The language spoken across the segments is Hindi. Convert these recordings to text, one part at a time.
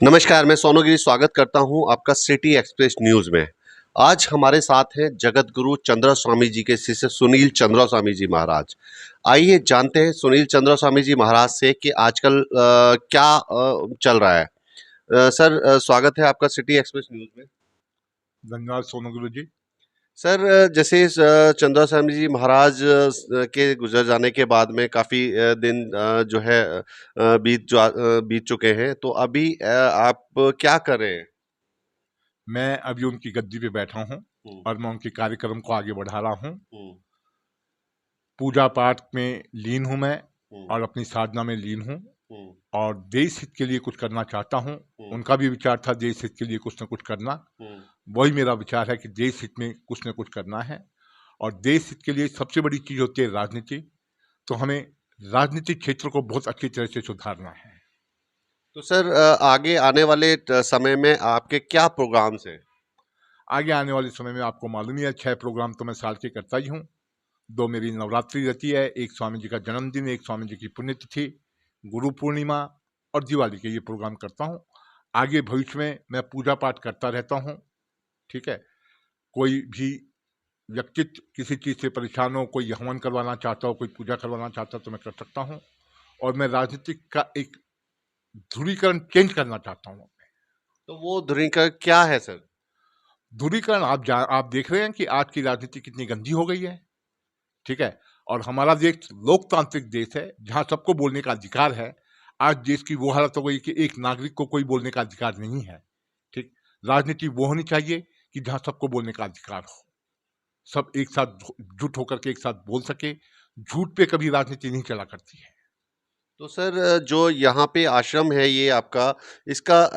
नमस्कार, मैं सोनू गिरी स्वागत करता हूं आपका सिटी एक्सप्रेस न्यूज़ में। आज हमारे साथ हैं जगत गुरु चंद्र स्वामी जी के शिष्य सुनील चंद्र स्वामी जी महाराज। आइए जानते हैं सुनील चंद्र स्वामी जी महाराज से कि आजकल क्या चल रहा है। सर, स्वागत है आपका सिटी एक्सप्रेस न्यूज़ में। धन्यवाद सोनू गुरु जी। सर, जैसे चंद्र स्वामी जी महाराज के गुजर जाने के बाद में काफ़ी दिन जो है बीत चुके हैं, तो अभी आप क्या कर रहे हैं? मैं अभी उनकी गद्दी पे बैठा हूँ हुँ, और मैं उनके कार्यक्रम को आगे बढ़ा रहा हूँ। हुँ, पूजा पाठ में लीन हूँ मैं हुँ, और अपनी साधना में लीन हूँ हुँ, और देश हित के लिए कुछ करना चाहता हूँ। हुँ, उनका भी विचार था देश हित के लिए कुछ न कुछ करना। हुँ। वही मेरा विचार है कि देश हित में कुछ न कुछ करना है और देश हित के लिए सबसे बड़ी चीज़ होती है राजनीति। तो हमें राजनीतिक क्षेत्र को बहुत अच्छी तरह से सुधारना है। तो सर, आगे आने वाले समय में आपके क्या प्रोग्राम्स हैं? आगे आने वाले समय में आपको मालूम ही है 6 प्रोग्राम तो मैं साल के करता ही हूँ। 2 मेरी नवरात्रि रहती है, एक स्वामी जी का जन्मदिन, एक स्वामी जी की पुण्यतिथि, गुरु पूर्णिमा और दिवाली के ये प्रोग्राम करता हूँ। आगे भविष्य में मैं पूजा पाठ करता रहता हूँ, ठीक है? कोई भी व्यक्तित्व किसी चीज़ से परेशान हो, कोई हवन करवाना चाहता हो, कोई पूजा करवाना चाहता हो तो मैं कर सकता हूँ और मैं राजनीतिक का एक ध्रुवीकरण चेंज करना चाहता हूँ। तो वो ध्रुवीकरण क्या है सर? ध्रुवीकरण आप देख रहे हैं कि आज की राजनीति कितनी गंदी हो गई है, ठीक है? और हमारा देश लोकतांत्रिक देश है, जहाँ सबको बोलने का अधिकार है। आज देश की वो हालत हो गई कि एक नागरिक को कोई बोलने का अधिकार नहीं है, ठीक? राजनीति वो होनी चाहिए कि जहाँ सबको बोलने का अधिकार हो। सब एक साथ जुट होकर के एक साथ बोल सके। झूठ पे कभी राजनीति नहीं चला करती है। तो सर, जो यहाँ पे आश्रम है ये आपका, इसका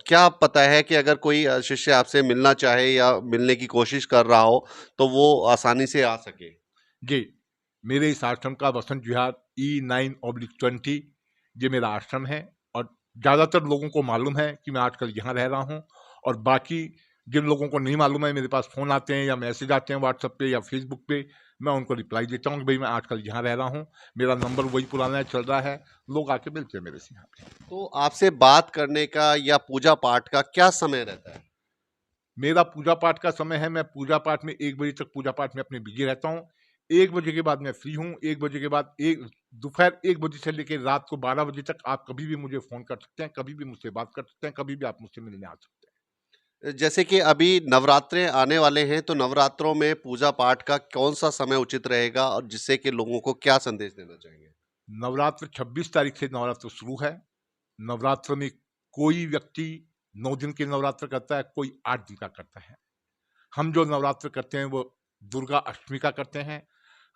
क्या पता है कि अगर कोई शिष्य आपसे मिलना चाहे या मिलने की कोशिश कर रहा हो, तो वो आसानी से आ सके? जी, मेरे इस आश्रम का वसंत विहार E9/20 ये मेरा आश्रम है और ज़्यादातर लोगों को मालूम है कि मैं आजकल यहाँ रह रहा हूँ और बाकी जिन लोगों को नहीं मालूम है मेरे पास फ़ोन आते हैं या मैसेज आते हैं व्हाट्सएप पे या फेसबुक पे, मैं उनको रिप्लाई देता हूँ कि भाई मैं आजकल यहाँ रह रहा हूँ, मेरा नंबर वही पुराना चल रहा है, लोग आके मिलते हैं मेरे से यहाँ पे। तो आपसे बात करने का या पूजा पाठ का क्या समय रहता है? मेरा पूजा पाठ का समय है, मैं पूजा पाठ में 1 बजे तक पूजा पाठ में अपने बिज़ी रहता हूँ। 1 बजे के बाद मैं फ्री हूँ, 1 बजे के बाद एक दोपहर 1 बजे से लेके रात को 12 बजे तक आप कभी भी मुझे फ़ोन कर सकते हैं, कभी भी मुझसे बात कर सकते हैं, कभी भी आप मुझसे मिलने आ सकते हैं। जैसे कि अभी नवरात्रे आने वाले हैं, तो नवरात्रों में पूजा पाठ का कौन-सा समय उचित रहेगा और जिससे कि लोगों को क्या संदेश देना चाहेंगे? नवरात्र 26 तारीख से नवरात्र शुरू है। नवरात्र में कोई व्यक्ति 9 दिन के नवरात्र करता है, कोई 8 दिन का करता है। हम जो नवरात्र करते हैं वो दुर्गा अष्टमी का करते हैं।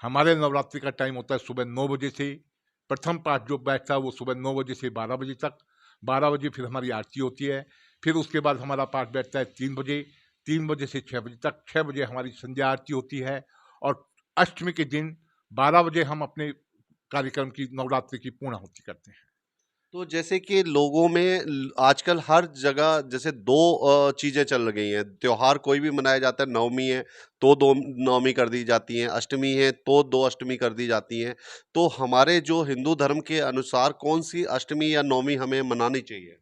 हमारे नवरात्रि का टाइम होता है सुबह 9 बजे से, प्रथम पाठ जो बैठता है वो सुबह 9 बजे से 12 बजे तक। 12 बजे फिर हमारी आरती होती है। फिर उसके बाद हमारा पाठ बैठता है 3 बजे, 3 बजे से 6 बजे तक। 6 बजे हमारी संध्या आरती होती है और अष्टमी के दिन 12 बजे हम अपने कार्यक्रम की नवरात्रि की पूर्णाहुति करते हैं। तो जैसे कि लोगों में आजकल हर जगह जैसे दो चीजें चल गई हैं। त्योहार कोई भी मनाया जाता है, नवमी है तो दो नवमी कर दी जाती हैं, अष्टमी है तो दो अष्टमी कर दी जाती हैं। तो हमारे जो हिंदू धर्म के अनुसार कौन सी अष्टमी या नवमी हमें मनानी चाहिए?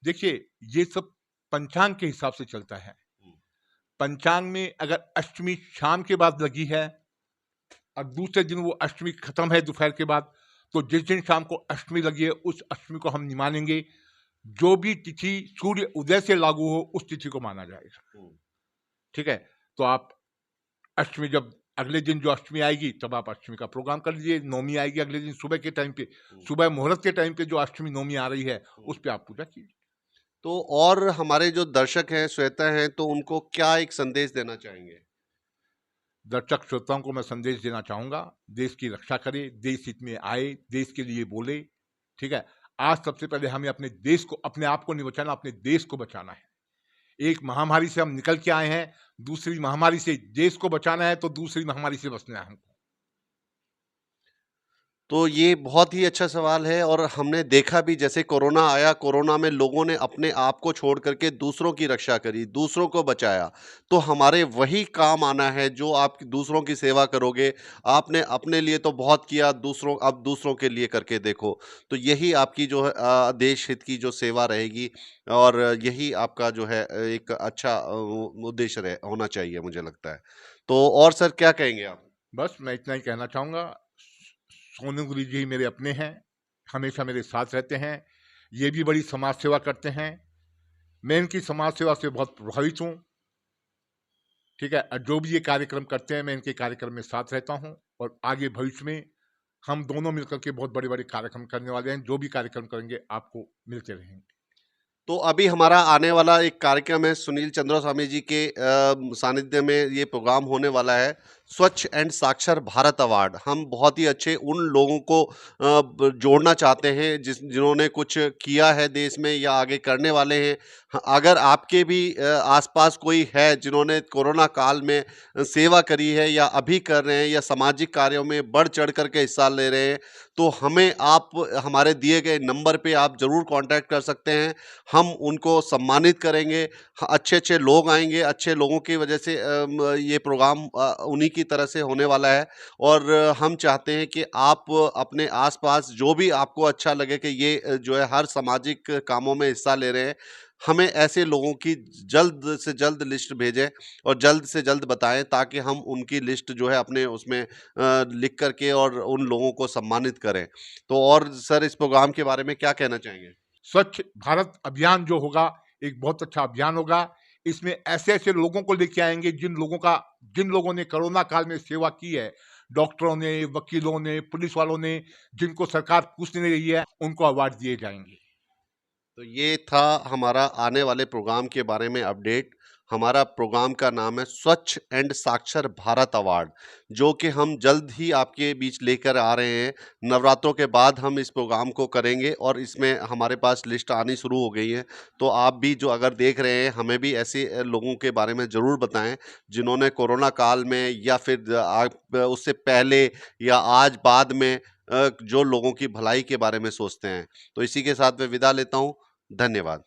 देखिए, ये सब पंचांग के हिसाब से चलता है। हम्म, पंचांग में अगर अष्टमी शाम के बाद लगी है और दूसरे दिन वो अष्टमी खत्म है दोपहर के बाद, तो जिस दिन शाम को अष्टमी लगी है उस अष्टमी को हम नहीं मानेंगे। जो भी तिथि सूर्य उदय से लागू हो उस तिथि को माना जाएगा, हम्म, ठीक है? तो आप अष्टमी जब अगले दिन जो अष्टमी आएगी तब आप अष्टमी का प्रोग्राम कर लीजिए। नवमी आएगी अगले दिन सुबह के टाइम पे, हम्म, सुबह मुहूर्त के टाइम पे जो अष्टमी नवमी आ रही है हम्म। उस पे आप पूजा कीजिए। तो और हमारे जो दर्शक हैं, श्रोता हैं, तो उनको क्या एक संदेश देना चाहेंगे? दर्शक श्रोताओं को मैं संदेश देना चाहूँगा, देश की रक्षा करें, देश हित में आए, देश के लिए बोले, ठीक है? आज सबसे पहले हमें अपने देश को, अपने आप को नहीं बचाना, अपने देश को बचाना है। एक महामारी से हम निकल के आए हैं, दूसरी महामारी से देश को बचाना है, तो दूसरी महामारी से बचना है हमको। तो ये बहुत ही अच्छा सवाल है और हमने देखा भी जैसे कोरोना आया, कोरोना में लोगों ने अपने आप को छोड़ कर के दूसरों की रक्षा करी, दूसरों को बचाया। तो हमारे वही काम आना है जो आप दूसरों की सेवा करोगे, आपने अपने लिए तो बहुत किया, अब दूसरों के लिए करके देखो। तो यही आपकी जो है देश हित की जो सेवा रहेगी और यही आपका जो है एक अच्छा उद्देश्य होना चाहिए मुझे लगता है। तो और सर क्या कहेंगे आप? बस मैं इतना ही कहना चाहूँगा। सोनू गुरु जी मेरे अपने हैं, हमेशा मेरे साथ रहते हैं। ये भी बड़ी समाज सेवा करते हैं। मैं इनकी समाज सेवा से बहुत प्रभावित हूँ। ठीक है, जो भी ये कार्यक्रम करते हैं मैं इनके कार्यक्रम में साथ रहता हूँ और आगे भविष्य में हम दोनों मिलकर के बहुत बड़े-बड़े कार्यक्रम करने वाले हैं। जो भी कार्यक्रम करेंगे आपको मिलते रहेंगे। तो अभी हमारा आने वाला एक कार्यक्रम है सुनील चंद्रा स्वामी जी के सानिध्य में ये प्रोग्राम होने वाला है स्वच्छ एंड साक्षर भारत अवार्ड। हम बहुत ही अच्छे उन लोगों को जोड़ना चाहते हैं जिन्होंने कुछ किया है देश में या आगे करने वाले हैं। अगर आपके भी आसपास कोई है जिन्होंने कोरोना काल में सेवा करी है या अभी कर रहे हैं या सामाजिक कार्यों में बढ़ चढ़ करके हिस्सा ले रहे हैं, तो हमें आप हमारे दिए गए नंबर पे आप ज़रूर कांटेक्ट कर सकते हैं। हम उनको सम्मानित करेंगे। अच्छे-अच्छे लोग आएँगे, अच्छे लोगों की वजह से ये प्रोग्राम उन्हीं की तरह से होने वाला है और हम चाहते हैं कि आप अपने आस-पास जो भी आपको अच्छा लगे कि ये जो है हर सामाजिक कामों में हिस्सा ले रहे हैं, हमें ऐसे लोगों की जल्द से जल्द लिस्ट भेजें और जल्द से जल्द बताएँ ताकि हम उनकी लिस्ट जो है अपने उसमें लिख कर के और उन लोगों को सम्मानित करें। तो और सर इस प्रोग्राम के बारे में क्या कहना चाहेंगे? स्वच्छ भारत अभियान जो होगा एक बहुत अच्छा अभियान होगा। इसमें ऐसे-ऐसे लोगों को लेके आएँगे जिन लोगों ने कोरोना काल में सेवा की है। डॉक्टरों ने, वकीलों ने, पुलिस वालों ने, जिनको सरकार पूछ नहीं रही है, उनको अवार्ड दिए जाएँगे। तो ये था हमारा आने वाले प्रोग्राम के बारे में अपडेट। हमारा प्रोग्राम का नाम है स्वच्छ एंड साक्षर भारत अवार्ड, जो कि हम जल्द ही आपके बीच लेकर आ रहे हैं। नवरात्रों के बाद हम इस प्रोग्राम को करेंगे और इसमें हमारे पास लिस्ट आनी शुरू हो गई है। तो आप भी जो अगर देख रहे हैं, हमें भी ऐसे लोगों के बारे में ज़रूर बताएँ, जिन्होंने कोरोना काल में या फिर उससे पहले या आज बाद में जो लोगों की भलाई के बारे में सोचते हैं। तो इसी के साथ मैं विदा लेता हूँ। धन्यवाद।